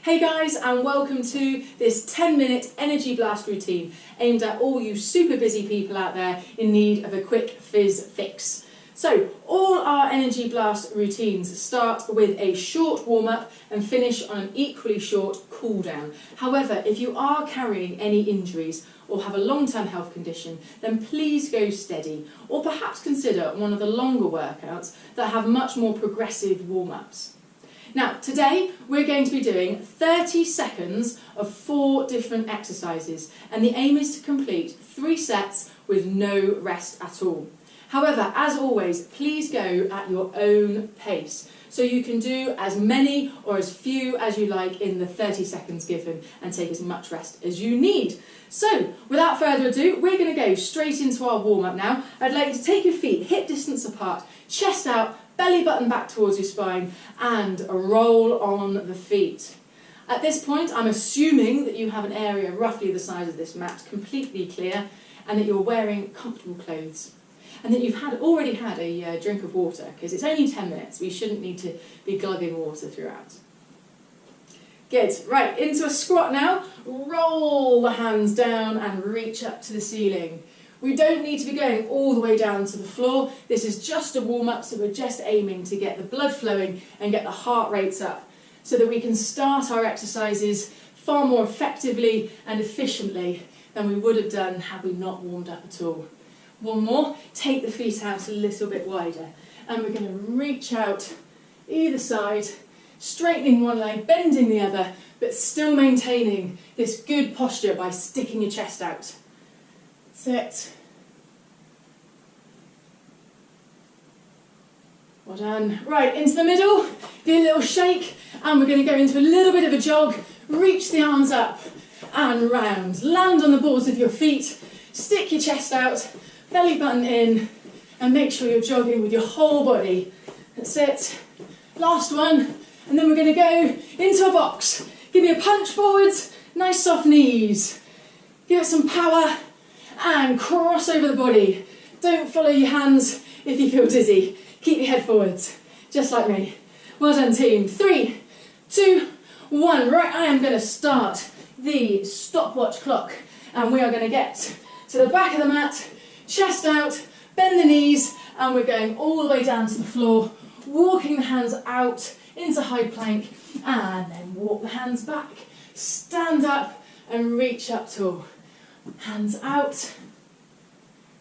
Hey guys, and welcome to this 10-minute energy blast routine aimed at all you super busy people out there in need of a quick fizz fix. So, all our energy blast routines start with a short warm-up and finish on an equally short cool-down. However, if you are carrying any injuries or have a long-term health condition, then please go steady, or perhaps consider one of the longer workouts that have much more progressive warm-ups. Now, today we're going to be doing 30 seconds of 4 different exercises, and the aim is to complete 3 sets with no rest at all. However, as always, please go at your own pace, so you can do as many or as few as you like in the 30 seconds given and take as much rest as you need. So, without further ado, we're going to go straight into our warm-up now. I'd like you to take your feet hip distance apart, chest out, belly button back towards your spine, and roll on the feet. At this point, I'm assuming that you have an area roughly the size of this mat completely clear, and that you're wearing comfortable clothes, and that you've already had a drink of water, because it's only 10 minutes. We shouldn't need to be glugging water throughout. Good. Right, into a squat now. Roll the hands down and reach up to the ceiling. We don't need to be going all the way down to the floor. This is just a warm-up, so we're just aiming to get the blood flowing and get the heart rates up so that we can start our exercises far more effectively and efficiently than we would have done had we not warmed up at all. One more, take the feet out a little bit wider, and we're going to reach out either side, straightening one leg, bending the other, but still maintaining this good posture by sticking your chest out. That's it. Well done. Right, into the middle, do a little shake, and we're going to go into a little bit of a jog. Reach the arms up and round. Land on the balls of your feet, stick your chest out, belly button in, and make sure you're jogging with your whole body. That's it. Last one, and then we're going to go into a box. Give me a punch forwards, nice soft knees. Give it some power, and cross over the body. Don't follow your hands if you feel dizzy. Keep your head forwards, just like me. Well done, team. 3, 2, 1. Right, I am going to start the stopwatch clock, and we are going to get to the back of the mat, chest out, bend the knees, and we're going all the way down to the floor, walking the hands out into high plank, and then walk the hands back. Stand up and reach up tall. Hands out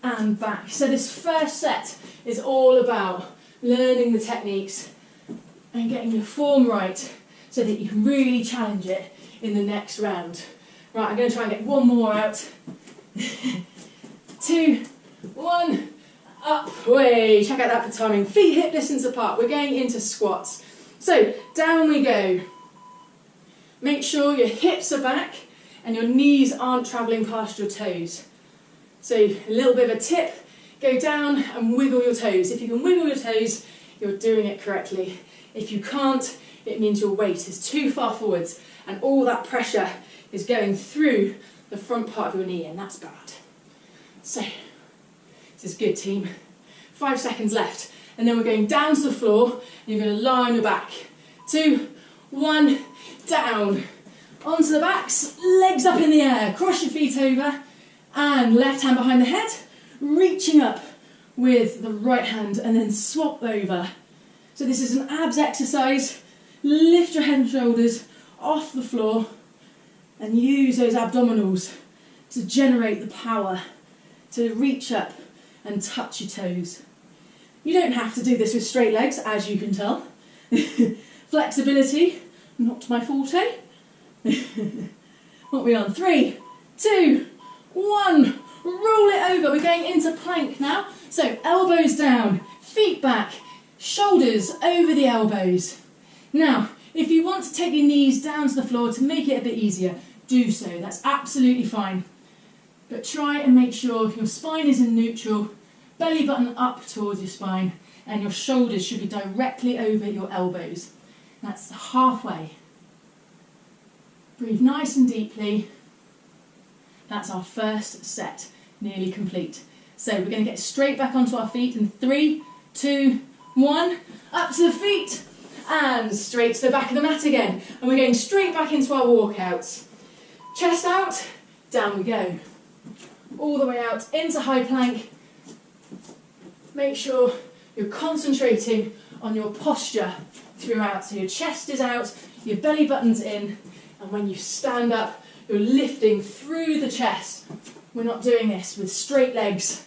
and back. So this first set is all about learning the techniques and getting your form right so that you can really challenge it in the next round. Right, I'm going to try and get one more out. 2, 1, up, way. Check out that for timing. Feet hip distance apart. We're going into squats. So down we go. Make sure your hips are back and your knees aren't travelling past your toes. So a little bit of a tip, go down and wiggle your toes. If you can wiggle your toes, you're doing it correctly. If you can't, it means your weight is too far forwards and all that pressure is going through the front part of your knee, and that's bad. So, this is good, team. 5 seconds left, and then we're going down to the floor, and you're going to lie on your back. 2, 1, down. Onto the backs, legs up in the air, cross your feet over, and left hand behind the head, reaching up with the right hand, and then swap over. So this is an abs exercise. Lift your head and shoulders off the floor, and use those abdominals to generate the power to reach up and touch your toes. You don't have to do this with straight legs, as you can tell. Flexibility, not my forte. What are we on? 3, 2, 1. Roll it over. We're going into plank now. So elbows down, feet back, shoulders over the elbows. Now, if you want to take your knees down to the floor to make it a bit easier, do so. That's absolutely fine. But try and make sure your spine is in neutral, belly button up towards your spine, and your shoulders should be directly over your elbows. That's halfway. Breathe nice and deeply. That's our first set, nearly complete. So we're going to get straight back onto our feet in 3, 2, 1. Up to the feet and straight to the back of the mat again. And we're going straight back into our walkouts. Chest out, down we go. All the way out into high plank. Make sure you're concentrating on your posture throughout. So your chest is out, your belly button's in, and when you stand up, you're lifting through the chest. We're not doing this with straight legs.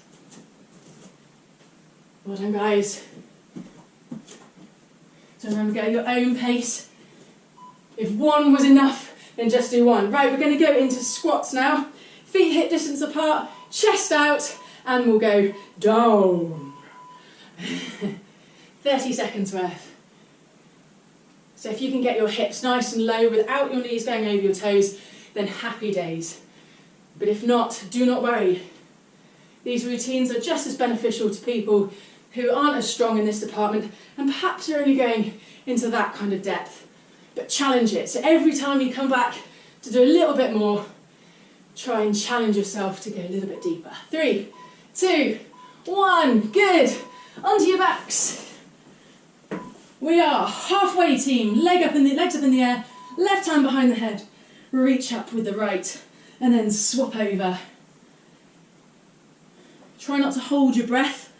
Well done, guys. So remember, go at your own pace. If one was enough, then just do one. Right, we're going to go into squats now. Feet hip distance apart, chest out, and we'll go down. 30 seconds worth. So if you can get your hips nice and low without your knees going over your toes, then happy days. But if not, do not worry. These routines are just as beneficial to people who aren't as strong in this department and perhaps are only going into that kind of depth. But challenge it. So every time you come back to do a little bit more, try and challenge yourself to go a little bit deeper. 3, 2, 1, good. Onto your backs. We are halfway, team. Legs up in the air, left hand behind the head. Reach up with the right and then swap over. Try not to hold your breath.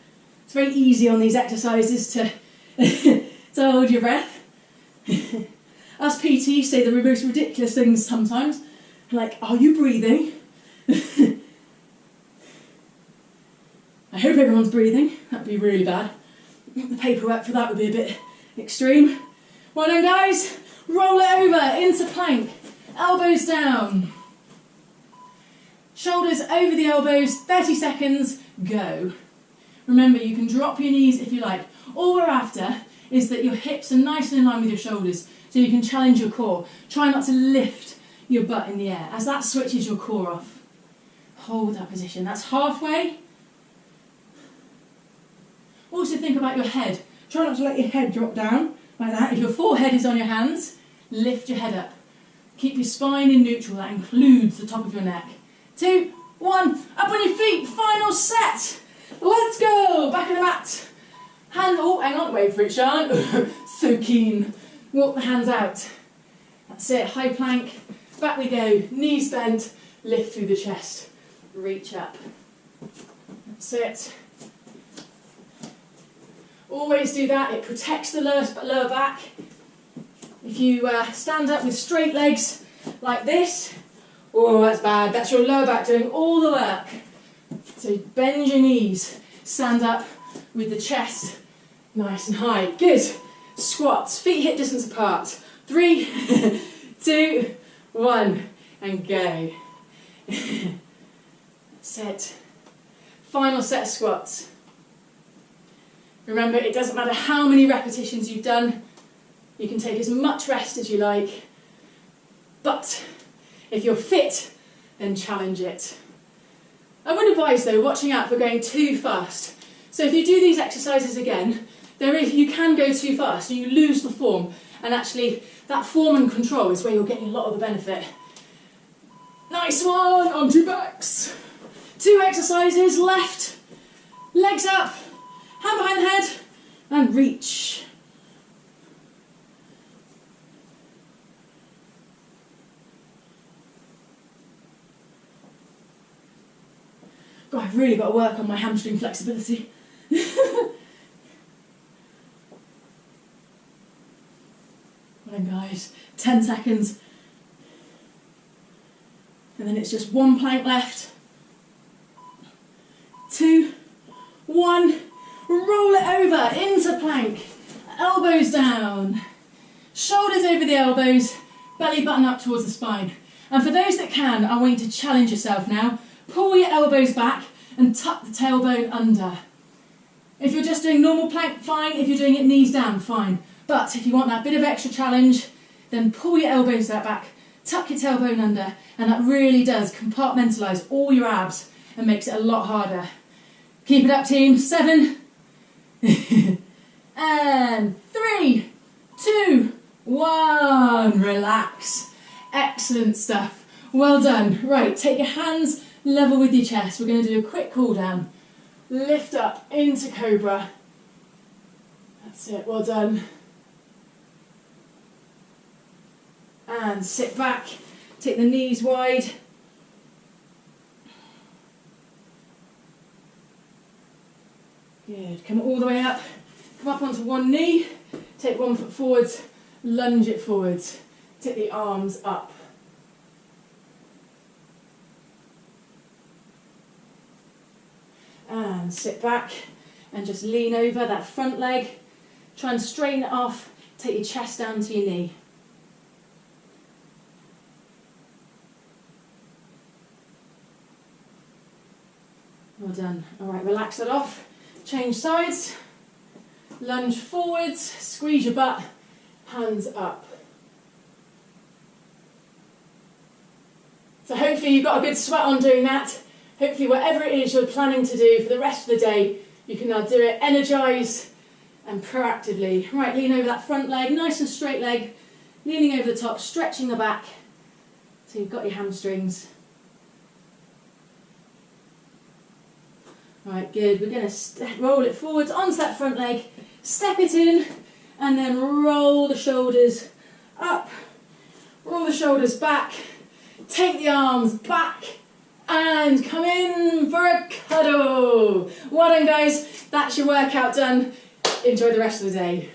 It's very easy on these exercises to, to hold your breath. Us PTs say the most ridiculous things sometimes, like, are you breathing? I hope everyone's breathing. That'd be really bad. The paperwork for that would be a bit extreme. Well done, guys. Roll it over into plank. Elbows down. Shoulders over the elbows. 30 seconds. Go. Remember, you can drop your knees if you like. All we're after is that your hips are nice and in line with your shoulders, so you can challenge your core. Try not to lift your butt in the air, as that switches your core off. Hold that position. That's halfway. Also think about your head. Try not to let your head drop down like that. If your forehead is on your hands, lift your head up. Keep your spine in neutral. That includes the top of your neck. 2, 1, up on your feet. Final set. Let's go. Back of the mat. Hand, oh, hang on, wait for it, Sean. So keen. Walk the hands out. That's it. High plank. Back we go. Knees bent. Lift through the chest. Reach up. That's it. Always do that. It protects the lower back. If you stand up with straight legs like this, oh, that's bad. That's your lower back doing all the work. So bend your knees. Stand up with the chest nice and high. Good. Squats. Feet hip distance apart. 3, 2, 1, and go. That's it. Final set of squats. Remember, it doesn't matter how many repetitions you've done. You can take as much rest as you like. But if you're fit, then challenge it. I would advise, though, watching out for going too fast. So if you do these exercises again, you can go too fast and you lose the form. And actually, that form and control is where you're getting a lot of the benefit. Nice one, onto your backs. 2 exercises left. Legs up, hand behind the head, and reach. God, I've really got to work on my hamstring flexibility. Well done, guys. 10 seconds. And then it's just 1 plank left. 2, 1. Roll it over into plank. Elbows down. Shoulders over the elbows. Belly button up towards the spine. And for those that can, I want you to challenge yourself now. Pull your elbows back and tuck the tailbone under. If you're just doing normal plank, fine. If you're doing it knees down, fine. But if you want that bit of extra challenge, then pull your elbows back, tuck your tailbone under, and that really does compartmentalise all your abs and makes it a lot harder. Keep it up, team. 7, and 3, 2, 1. Relax. Excellent stuff. Well done. Right, take your hands level with your chest. We're going to do a quick cool down. Lift up into cobra. That's it. Well done. And sit back, take the knees wide. Good, come all the way up, come up onto one knee, take 1 foot forwards, lunge it forwards, take the arms up. And sit back and just lean over that front leg, try and straighten it off, take your chest down to your knee. Well done. All right, relax it off. Change sides. Lunge forwards, squeeze your butt, hands up. So hopefully you've got a good sweat on doing that. Hopefully whatever it is you're planning to do for the rest of the day, you can now do it energise and proactively. Right, lean over that front leg, nice and straight leg, leaning over the top, stretching the back. So you've got your hamstrings. Right, good. We're going to roll it forwards onto that front leg, step it in, and then roll the shoulders up, roll the shoulders back, take the arms back, and come in for a cuddle. Well done, guys. That's your workout done. Enjoy the rest of the day.